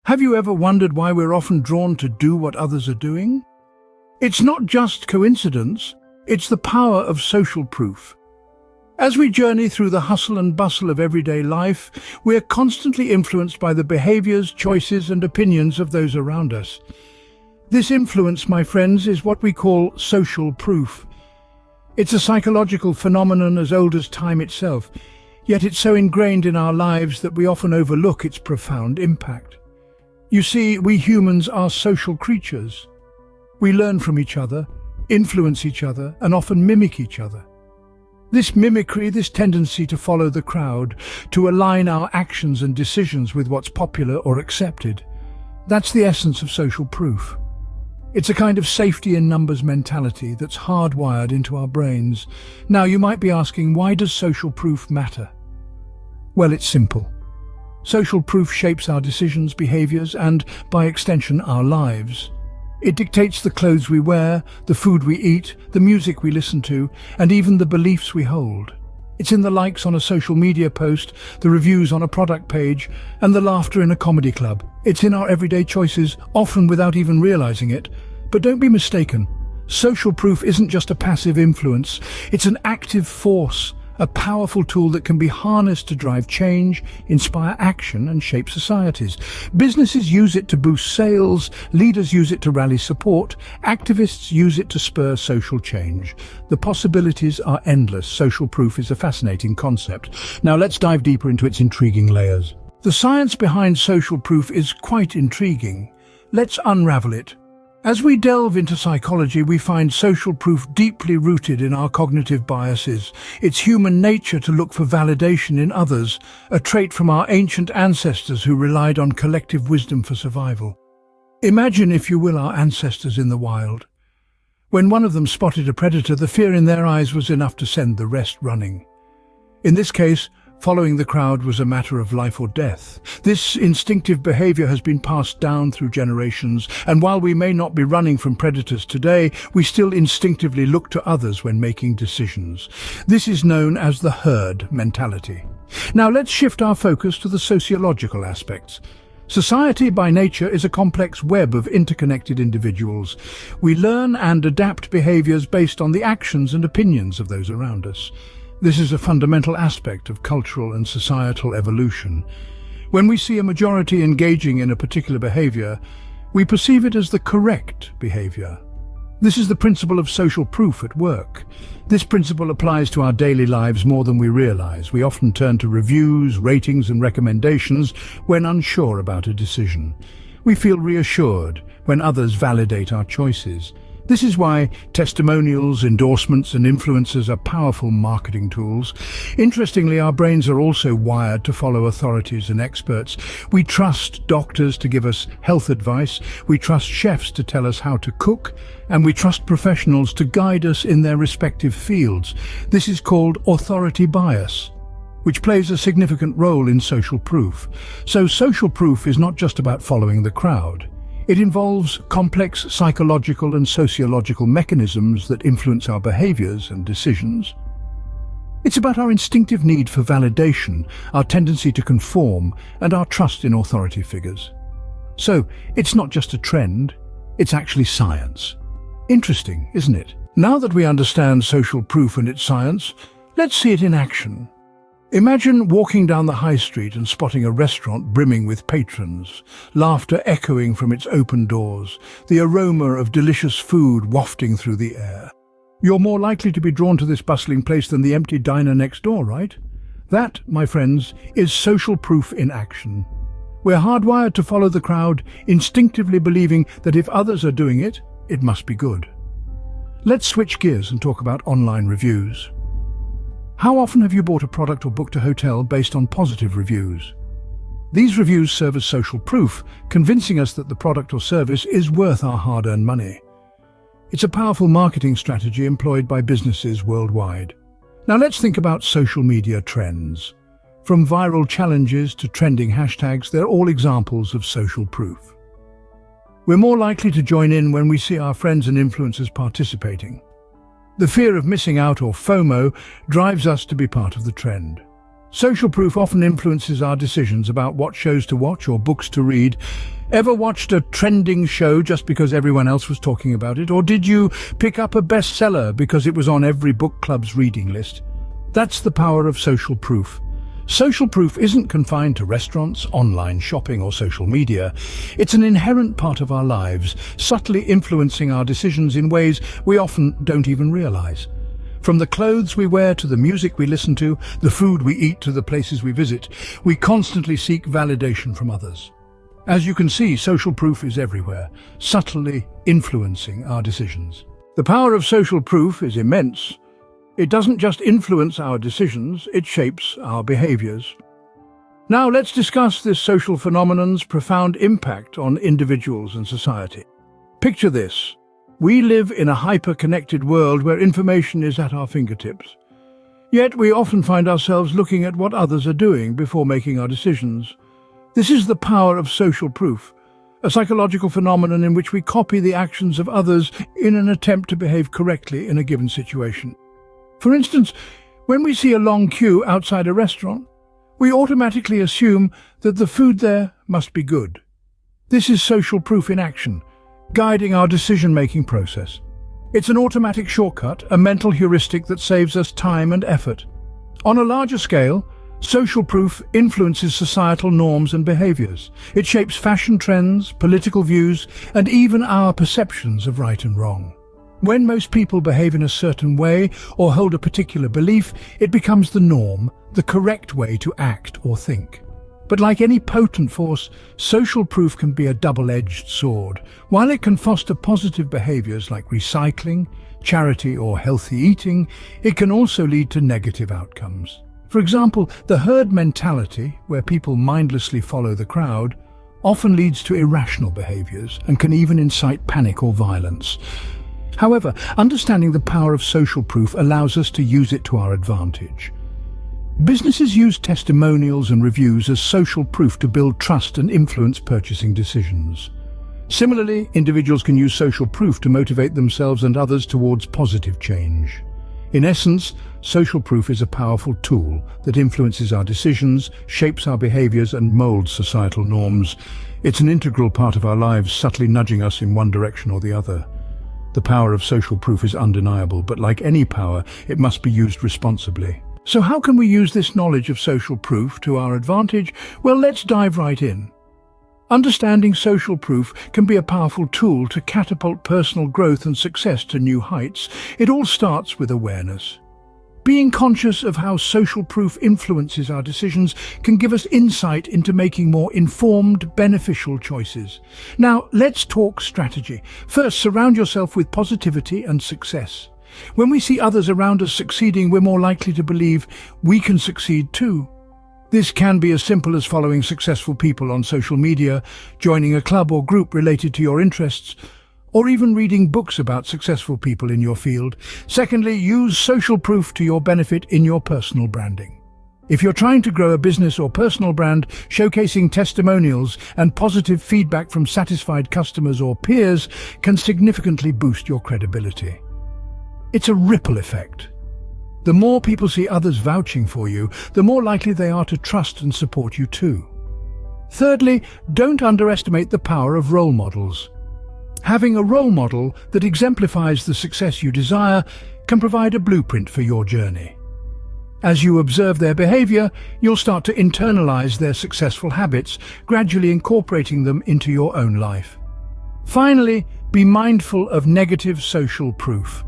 Have you ever wondered why we're often drawn to do what others are doing? It's not just coincidence, it's the power of social proof. As we journey through the hustle and bustle of everyday life, we're constantly influenced by the behaviors, choices, and opinions of those around us. This influence, my friends, is what we call social proof. It's a psychological phenomenon as old as time itself, yet it's so ingrained in our lives that we often overlook its profound impact. You see, we humans are social creatures. We learn from each other, influence each other, and often mimic each other. This mimicry, this tendency to follow the crowd, to align our actions and decisions with what's popular or accepted, that's the essence of social proof. It's a kind of safety in numbers mentality that's hardwired into our brains. Now, you might be asking, why does social proof matter? Well, it's simple. Social proof shapes our decisions, behaviors, and, by extension, our lives. It dictates the clothes we wear, the food we eat, the music we listen to, and even the beliefs we hold. It's in the likes on a social media post, the reviews on a product page, and the laughter in a comedy club. It's in our everyday choices, often without even realizing it. But don't be mistaken. Social proof isn't just a passive influence. It's an active force, a powerful tool that can be harnessed to drive change, inspire action, and shape societies. Businesses use it to boost sales, leaders use it to rally support, activists use it to spur social change. The possibilities are endless. Social proof is a fascinating concept. Now let's dive deeper into its intriguing layers. The science behind social proof is quite intriguing. Let's unravel it. As we delve into psychology, we find social proof deeply rooted in our cognitive biases. It's human nature to look for validation in others, a trait from our ancient ancestors who relied on collective wisdom for survival. Imagine, if you will, our ancestors in the wild. When one of them spotted a predator, the fear in their eyes was enough to send the rest running. In this case, following the crowd was a matter of life or death. This instinctive behavior has been passed down through generations, and while we may not be running from predators today, we still instinctively look to others when making decisions. This is known as the herd mentality. Now let's shift our focus to the sociological aspects. Society by nature is a complex web of interconnected individuals. We learn and adapt behaviors based on the actions and opinions of those around us. This is a fundamental aspect of cultural and societal evolution. When we see a majority engaging in a particular behavior, we perceive it as the correct behavior. This is the principle of social proof at work. This principle applies to our daily lives more than we realize. We often turn to reviews, ratings, and recommendations when unsure about a decision. We feel reassured when others validate our choices. This is why testimonials, endorsements, and influencers are powerful marketing tools. Interestingly, our brains are also wired to follow authorities and experts. We trust doctors to give us health advice, we trust chefs to tell us how to cook, and we trust professionals to guide us in their respective fields. This is called authority bias, which plays a significant role in social proof. So social proof is not just about following the crowd. It involves complex psychological and sociological mechanisms that influence our behaviors and decisions. It's about our instinctive need for validation, our tendency to conform, and our trust in authority figures. So, it's not just a trend, it's actually science. Interesting, isn't it? Now that we understand social proof and its science, let's see it in action. Imagine walking down the high street and spotting a restaurant brimming with patrons, laughter echoing from its open doors, the aroma of delicious food wafting through the air. You're more likely to be drawn to this bustling place than the empty diner next door, right? That, my friends, is social proof in action. We're hardwired to follow the crowd, instinctively believing that if others are doing it, it must be good. Let's switch gears and talk about online reviews. How often have you bought a product or booked a hotel based on positive reviews? These reviews serve as social proof, convincing us that the product or service is worth our hard-earned money. It's a powerful marketing strategy employed by businesses worldwide. Now let's think about social media trends. From viral challenges to trending hashtags, they're all examples of social proof. We're more likely to join in when we see our friends and influencers participating. The fear of missing out, or FOMO, drives us to be part of the trend. Social proof often influences our decisions about what shows to watch or books to read. Ever watched a trending show just because everyone else was talking about it? Or did you pick up a bestseller because it was on every book club's reading list? That's the power of social proof. Social proof isn't confined to restaurants, online shopping, or social media. It's an inherent part of our lives, subtly influencing our decisions in ways we often don't even realize. From the clothes we wear to the music we listen to, the food we eat to the places we visit, we constantly seek validation from others. As you can see, social proof is everywhere, subtly influencing our decisions. The power of social proof is immense. It doesn't just influence our decisions, it shapes our behaviors. Now let's discuss this social phenomenon's profound impact on individuals and society. Picture this. We live in a hyper-connected world where information is at our fingertips. Yet we often find ourselves looking at what others are doing before making our decisions. This is the power of social proof, a psychological phenomenon in which we copy the actions of others in an attempt to behave correctly in a given situation. For instance, when we see a long queue outside a restaurant, we automatically assume that the food there must be good. This is social proof in action, guiding our decision-making process. It's an automatic shortcut, a mental heuristic that saves us time and effort. On a larger scale, social proof influences societal norms and behaviors. It shapes fashion trends, political views, and even our perceptions of right and wrong. When most people behave in a certain way or hold a particular belief, it becomes the norm, the correct way to act or think. But like any potent force, social proof can be a double-edged sword. While it can foster positive behaviors like recycling, charity, or healthy eating, it can also lead to negative outcomes. For example, the herd mentality, where people mindlessly follow the crowd, often leads to irrational behaviors and can even incite panic or violence. However, understanding the power of social proof allows us to use it to our advantage. Businesses use testimonials and reviews as social proof to build trust and influence purchasing decisions. Similarly, individuals can use social proof to motivate themselves and others towards positive change. In essence, social proof is a powerful tool that influences our decisions, shapes our behaviors, and molds societal norms. It's an integral part of our lives, subtly nudging us in one direction or the other. The power of social proof is undeniable, but like any power, it must be used responsibly. So how can we use this knowledge of social proof to our advantage? Well, let's dive right in. Understanding social proof can be a powerful tool to catapult personal growth and success to new heights. It all starts with awareness. Being conscious of how social proof influences our decisions can give us insight into making more informed, beneficial choices. Now, let's talk strategy. First, surround yourself with positivity and success. When we see others around us succeeding, we're more likely to believe we can succeed too. This can be as simple as following successful people on social media, joining a club or group related to your interests, or even reading books about successful people in your field. Secondly, use social proof to your benefit in your personal branding. If you're trying to grow a business or personal brand, showcasing testimonials and positive feedback from satisfied customers or peers can significantly boost your credibility. It's a ripple effect. The more people see others vouching for you, the more likely they are to trust and support you too. Thirdly, don't underestimate the power of role models. Having a role model that exemplifies the success you desire can provide a blueprint for your journey. As you observe their behavior, you'll start to internalize their successful habits, gradually incorporating them into your own life. Finally, be mindful of negative social proof.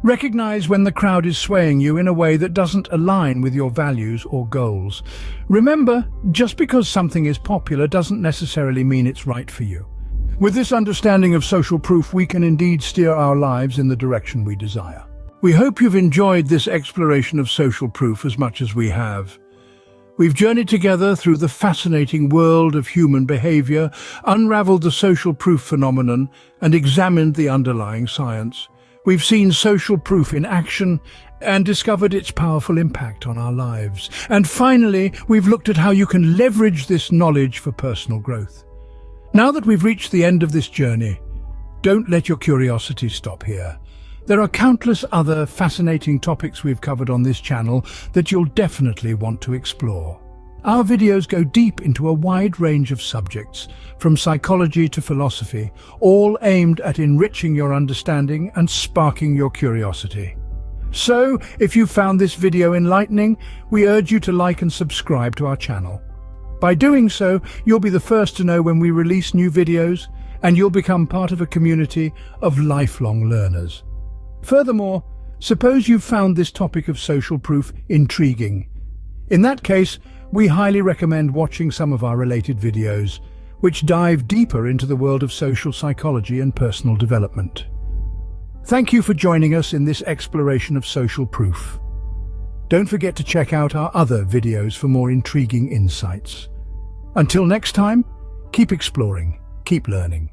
Recognize when the crowd is swaying you in a way that doesn't align with your values or goals. Remember, just because something is popular doesn't necessarily mean it's right for you. With this understanding of social proof, we can indeed steer our lives in the direction we desire. We hope you've enjoyed this exploration of social proof as much as we have. We've journeyed together through the fascinating world of human behavior, unraveled the social proof phenomenon, and examined the underlying science. We've seen social proof in action and discovered its powerful impact on our lives. And finally, we've looked at how you can leverage this knowledge for personal growth. Now that we've reached the end of this journey, don't let your curiosity stop here. There are countless other fascinating topics we've covered on this channel that you'll definitely want to explore. Our videos go deep into a wide range of subjects, from psychology to philosophy, all aimed at enriching your understanding and sparking your curiosity. So, if you found this video enlightening, we urge you to like and subscribe to our channel. By doing so, you'll be the first to know when we release new videos, and you'll become part of a community of lifelong learners. Furthermore, suppose you've found this topic of social proof intriguing. In that case, we highly recommend watching some of our related videos, which dive deeper into the world of social psychology and personal development. Thank you for joining us in this exploration of social proof. Don't forget to check out our other videos for more intriguing insights. Until next time, keep exploring, keep learning.